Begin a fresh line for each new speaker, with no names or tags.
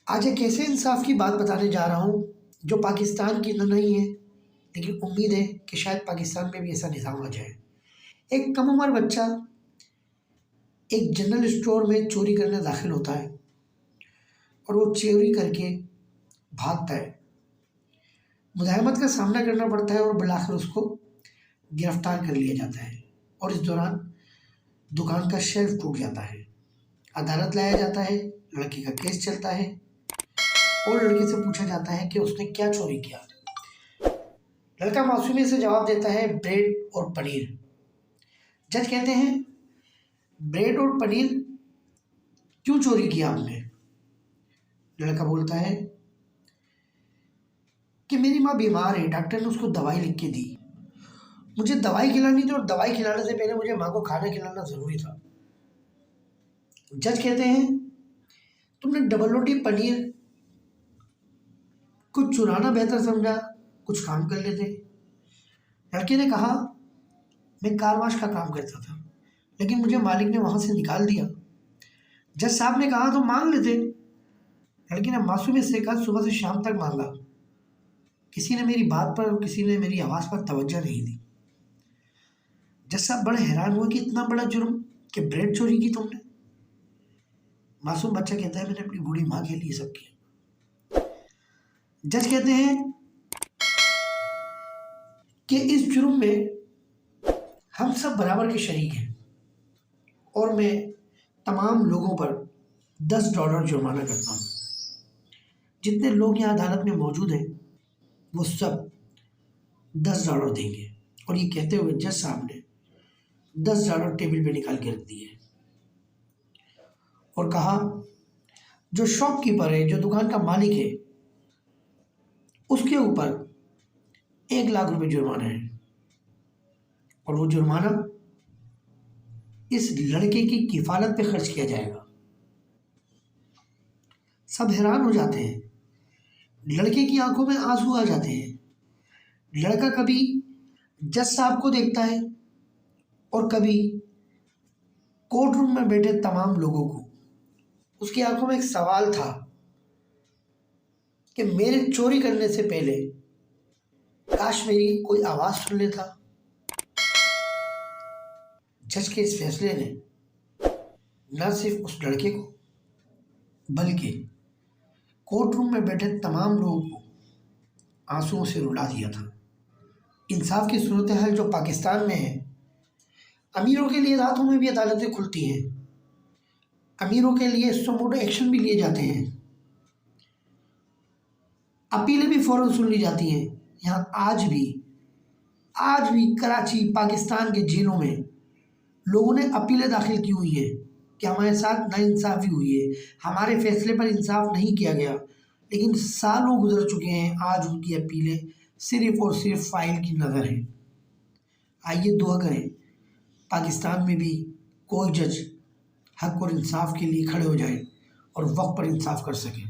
आज एक ऐसे इंसाफ की बात बताने जा रहा हूँ जो पाकिस्तान की तो नहीं है, लेकिन उम्मीद है कि शायद पाकिस्तान में भी ऐसा निज़ाम आ जाए। एक कम उम्र बच्चा एक जनरल स्टोर में चोरी करने दाखिल होता है और वो चोरी करके भागता है। मुज़ाहमत का सामना करना पड़ता है और बुलाकर उसको गिरफ्तार कर लिया जाता है और इस दौरान दुकान का शेल्फ टूट जाता है। अदालत लाया जाता है, लड़के का केस चलता है और लड़के से पूछा जाता है कि उसने क्या चोरी किया। लड़का मासूमियत से जवाब देता है, ब्रेड और पनीर। जज कहते हैं, ब्रेड और पनीर क्यों चोरी किया आपने? लड़का बोलता है कि मेरी माँ बीमार है, डॉक्टर ने उसको दवाई लिख के दी, मुझे दवाई खिलानी थी और दवाई खिलाने से पहले मुझे माँ को खाना खिलाना ज़रूरी था। जज कहते हैं, तुमने डबल रोटी पनीर को चुराना बेहतर समझा, कुछ काम कर लेते। लड़के ने कहा, मैं कार वॉश का काम करता था, लेकिन मुझे मालिक ने वहाँ से निकाल दिया। जज साहब ने कहा, तो मांग लेते। लड़के ने मासूमियत से कहा, सुबह से शाम तक मांगा, किसी ने मेरी बात पर और किसी ने मेरी आवाज़ पर तवज्जो नहीं दी। जज साहब बड़े हैरान हुए कि इतना बड़ा जुर्म कि ब्रेड चोरी की तुमने। मासूम बच्चा कहता है, मैंने अपनी बूढ़ी माँ के लिए सब किया। जज कहते हैं कि इस जुर्म में हम सब बराबर के शरीक हैं और मैं तमाम लोगों पर $10 जुर्माना करता हूँ। जितने लोग यहाँ अदालत में मौजूद हैं वो सब $10 देंगे। और ये कहते हुए जज साहब ने $10 टेबल पे निकाल के रख दिए और कहा, जो शॉपकीपर है, जो दुकान का मालिक है, उसके ऊपर 1 लाख रुपए जुर्माना है और वो जुर्माना इस लड़के की किफालत पे खर्च किया जाएगा। सब हैरान हो जाते हैं, लड़के की आंखों में आंसू आ जाते हैं। लड़का कभी जज साहब को देखता है और कभी कोर्ट रूम में बैठे तमाम लोगों को। उसकी आंखों में एक सवाल था कि मेरे चोरी करने से पहले काश मेरी कोई आवाज़ सुन लेता। जज के इस फैसले ने न सिर्फ उस लड़के को बल्कि कोर्ट रूम में बैठे तमाम लोगों को आंसुओं से रुला दिया था। इंसाफ की सूरत हाल जो पाकिस्तान में है, अमीरों के लिए रातों में भी अदालतें खुलती हैं, अमीरों के लिए सुमोटो एक्शन भी लिए जाते हैं, अपीलें भी फ़ौरन सुन ली जाती हैं। यहाँ आज भी कराची, पाकिस्तान के जेलों में लोगों ने अपीलें दाखिल की हुई हैं कि हमारे साथ नाइंसाफ़ी हुई है, हमारे फैसले पर इंसाफ नहीं किया गया। लेकिन सालों गुजर चुके हैं, आज उनकी अपीलें सिर्फ़ और सिर्फ फ़ाइल की नज़र है। आइए दुआ करें पाकिस्तान में भी कोई जज हक और इंसाफ के लिए खड़े हो जाए और वक्त पर इंसाफ कर सके।